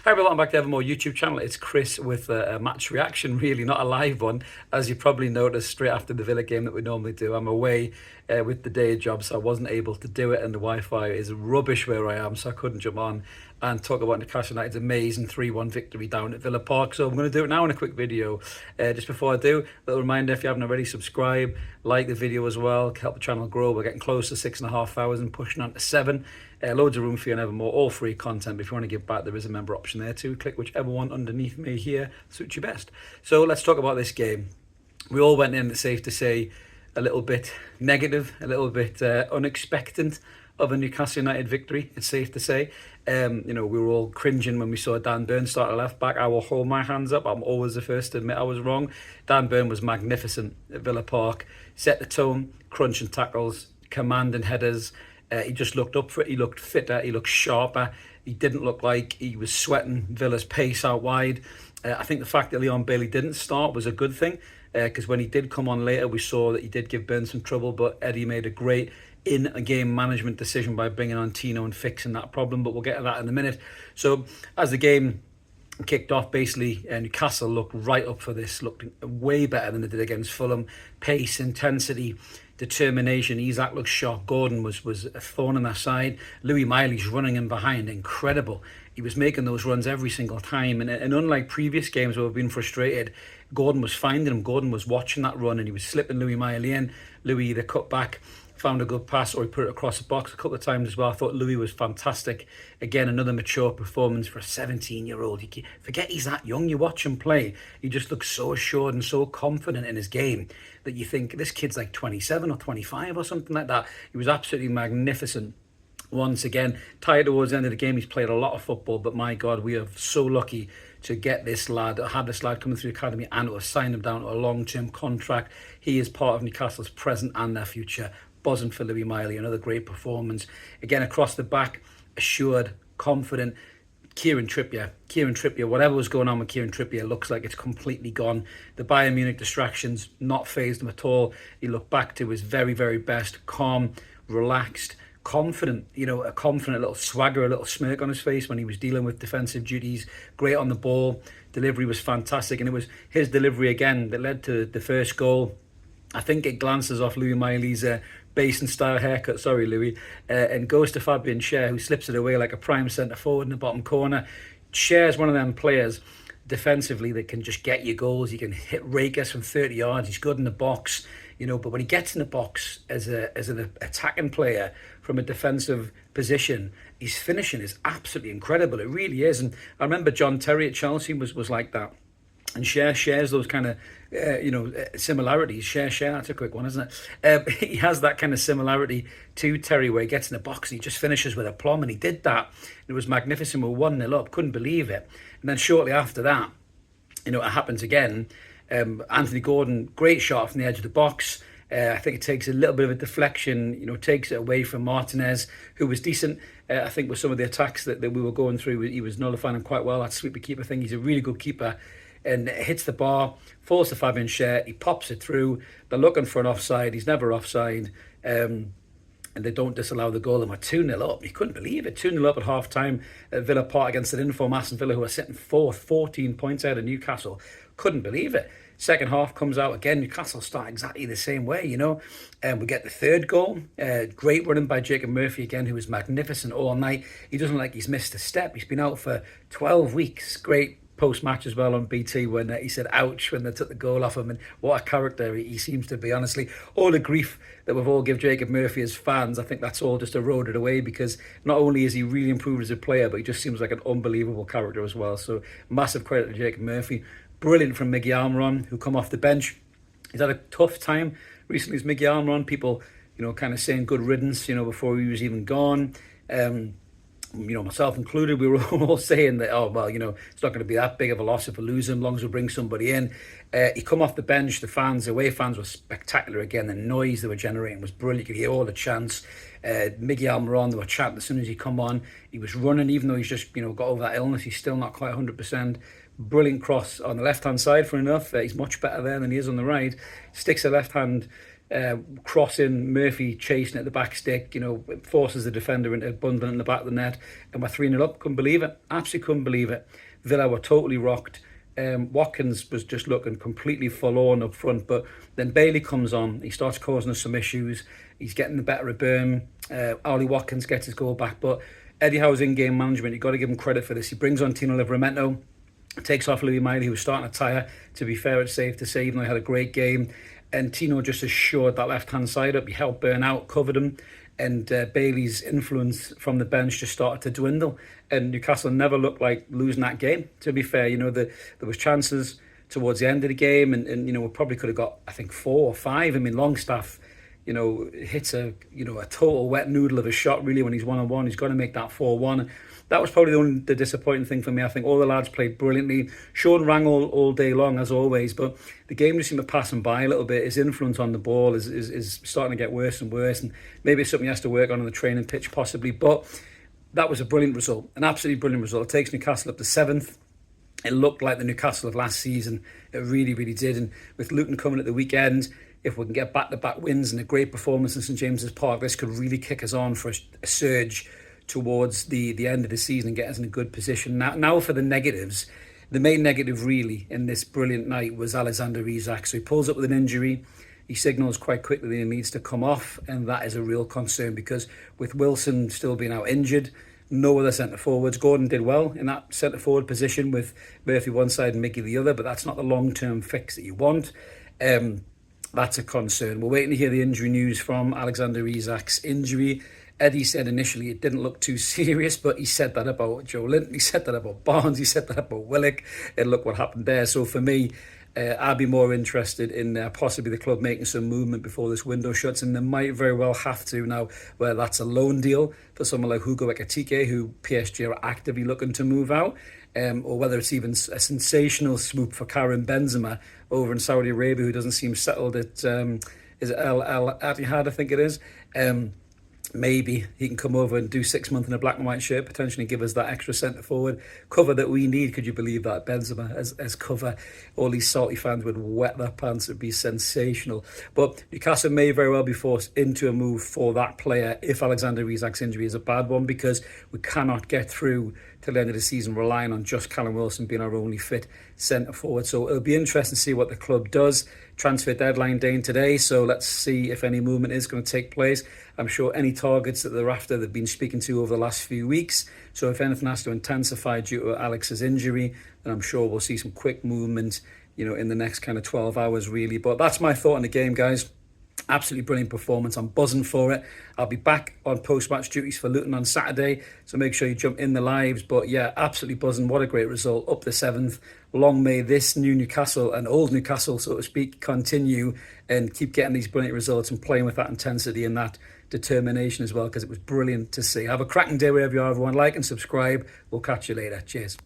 Hi everyone, welcome back to Evermore YouTube channel. It's Chris with a match reaction, really, not a live one. As you probably noticed, straight after the Villa game that we normally do, I'm away with the day job, so I wasn't able to do it, and the Wi-Fi is rubbish where I am, so I couldn't jump on and talk about Newcastle United's amazing 3-1 victory down at Villa Park. So I'm going to do it now in a quick video. Just before I do, a little reminder, if you haven't already, subscribe, like the video as well, help the channel grow. We're getting close to 6,500, pushing on to 7. Loads of room for you and Evermore, all free content. But if you want to give back, there is a member option there too. Click whichever one underneath me here suits you best. So let's talk about this game. We all went in, it's safe to say, a little bit negative, a little bit unexpected of a Newcastle United victory, it's safe to say. We were all cringing when we saw Dan Burn start at left back. I will hold my hands up. I'm always the first to admit I was wrong. Dan Burn was magnificent at Villa Park. Set the tone, crunching tackles, commanding headers. He just looked up for it. He looked fitter. He looked sharper. He didn't look like he was sweating Villa's pace out wide. I think the fact that Leon Bailey didn't start was a good thing, because when he did come on later, we saw that he did give Burn some trouble, but Eddie made a great in-game management decision by bringing on Tino and fixing that problem, but we'll get to that in a minute. So as the game kicked off, basically Newcastle looked right up for this, looked way better than they did against Fulham. Pace, intensity, determination. Isak looked sharp. Gordon was a thorn in their side. Louis Miley's running in behind, incredible. He was making those runs every single time, and unlike previous games where we've been frustrated, Gordon was finding him. Gordon was watching that run, and he was slipping Louis Miley in. Louis either cut back, found a good pass, or he put it across the box a couple of times as well. I thought Louis was fantastic. Again, another mature performance for a 17-year-old. You forget he's that young. You watch him play, he just looks so assured and so confident in his game that you think this kid's like 27 or 25 or something like that. He was absolutely magnificent. Once again, tired towards the end of the game. He's played a lot of football, but my God, we are so lucky to get this lad, have this lad coming through the academy, and to have signed him down to a long-term contract. He is part of Newcastle's present and their future. Buzzing for Louis Miley, another great performance. Again, across the back, assured, confident. Kieran Trippier, whatever was going on with Kieran Trippier looks like it's completely gone. The Bayern Munich distractions not fazed him at all. He looked back to his very, very best, calm, relaxed, confident, a confident little swagger, a little smirk on his face when he was dealing with defensive duties. Great on the ball. Delivery was fantastic, and it was his delivery again that led to the first goal. I think it glances off Louis Miley's basin style haircut, sorry Louis, and goes to Fabian Schar, who slips it away like a prime centre forward in the bottom corner. Schär's one of them players defensively that can just get you goals. He can hit rakers from 30 yards. He's good in the box, but when he gets in the box as an attacking player from a defensive position, his finishing is absolutely incredible. It really is. And I remember John Terry at Chelsea was like that. And Schär shares those kind of, similarities. Schär, that's a quick one, isn't it? He has that kind of similarity to Terry, where he gets in the box and he just finishes with aplomb, and he did that. It was magnificent. We're 1-0 up, couldn't believe it. And then shortly after that, it happens again. Anthony Gordon, great shot from the edge of the box. I think it takes a little bit of a deflection, takes it away from Martinez, who was decent. I think with some of the attacks that we were going through, he was nullifying them quite well. That sweeper keeper thing, he's a really good keeper. And it hits the bar, falls to Fabian Schar, he pops it through. They're looking for an offside, he's never offside, and they don't disallow the goal, and we're 2-0 up. You couldn't believe it, 2-0 up at half-time at Villa Park against an inform Aston Villa, who are sitting fourth, 14 points out of Newcastle. Couldn't believe it. Second half comes out again, Newcastle start exactly the same way, and we get the third goal. Great running by Jacob Murphy again, who was magnificent all night. He doesn't look like he's missed a step. He's been out for 12 weeks. Great post-match as well on BT when he said ouch when they took the goal off him, and what a character he seems to be. Honestly, all the grief that we've all give Jacob Murphy as fans, I think that's all just eroded away, because not only is he really improved as a player, but he just seems like an unbelievable character as well. So massive credit to Jacob Murphy. Brilliant from Miggy Almiron, who come off the bench. He's had a tough time recently as Miggy Almiron. People kind of saying good riddance before he was even gone. Myself included, we were all saying that, it's not going to be that big of a loss if we lose him, as long as we bring somebody in. He come off the bench, the away fans were spectacular again. The noise they were generating was brilliant. You could hear all the chants. Miggy Almiron, they were chanting as soon as he come on. He was running, even though he's just, got over that illness, he's still not quite 100%. Brilliant cross on the left-hand side for enough. He's much better there than he is on the right. Sticks a left hand crossing, Murphy chasing at the back stick, forces the defender into bundling in the back of the net, and we're 3-0 up. Couldn't believe it. Absolutely couldn't believe it. Villa were totally rocked. Watkins was just looking completely forlorn up front, but then Bailey comes on. He starts causing us some issues. He's getting the better of Byrne. Ollie Watkins gets his goal back, but Eddie Howe's in-game management, you've got to give him credit for this. He brings on Tino Livramento, takes off Louis Miley, who was starting to tire. To be fair, it's safe to say, even though he had a great game. And Tino just assured that left-hand side up. He helped Byrne out, covered him. And Bailey's influence from the bench just started to dwindle. And Newcastle never looked like losing that game, to be fair. There was chances towards the end of the game, and we probably could have got, I think, 4 or 5. I mean, Longstaff, hits a total wet noodle of a shot, really, when he's one-on-one. He's got to make that 4-1. That was probably the disappointing thing for me. I think all the lads played brilliantly. Sean rang all day long, as always, but the game just seemed to pass him by a little bit. His influence on the ball is starting to get worse and worse, and maybe it's something he has to work on the training pitch, possibly. But that was a brilliant result, an absolutely brilliant result. It takes Newcastle up to 7th. It looked like the Newcastle of last season. It really, really did. And with Luton coming at the weekend, if we can get back-to-back wins and a great performance in St James's Park, this could really kick us on for a surge towards the end of the season and get us in a good position. Now for the negatives. The main negative really in this brilliant night was Alexander Isak. So he pulls up with an injury. He signals quite quickly that he needs to come off, and that is a real concern because with Wilson still being out injured, no other centre forwards. Gordon did well in that centre forward position with Murphy one side and Mickey the other, but that's not the long-term fix that you want. That's a concern. We're waiting to hear the injury news from Alexander Isak's injury. Eddie said initially it didn't look too serious, but he said that about Joe Linton, he said that about Barnes, he said that about Willock, and look what happened there. So for me, I'd be more interested in possibly the club making some movement before this window shuts, and they might very well have to now, whether that's a loan deal for someone like Hugo Ekitike, who PSG are actively looking to move out, or whether it's even a sensational swoop for Karim Benzema over in Saudi Arabia, who doesn't seem settled at, is it Al Ittihad, I think it is. Maybe he can come over and do 6 months in a black and white shirt, potentially give us that extra centre forward cover that we need. Could you believe that? Benzema as cover. All these salty fans would wet their pants. It would be sensational. But Newcastle may very well be forced into a move for that player if Alexander Isak's injury is a bad one, because we cannot get through till the end of the season relying on just Callum Wilson being our only fit centre forward. So it'll be interesting to see what the club does. Transfer deadline day today, so let's see if any movement is going to take place. I'm sure any targets that they're after, they've been speaking to over the last few weeks. So if anything has to intensify due to Alex's injury, then I'm sure we'll see some quick movement, in the next kind of 12 hours, really. But that's my thought on the game, guys. Absolutely brilliant performance. I'm buzzing for it. I'll be back on post-match duties for Luton on Saturday, so make sure you jump in the lives. But yeah, absolutely buzzing. What a great result. Up to 7th. Long may this new Newcastle and old Newcastle, so to speak, continue and keep getting these brilliant results and playing with that intensity and that determination as well, because it was brilliant to see. Have a cracking day wherever you are, everyone. Like and subscribe. We'll catch you later. Cheers.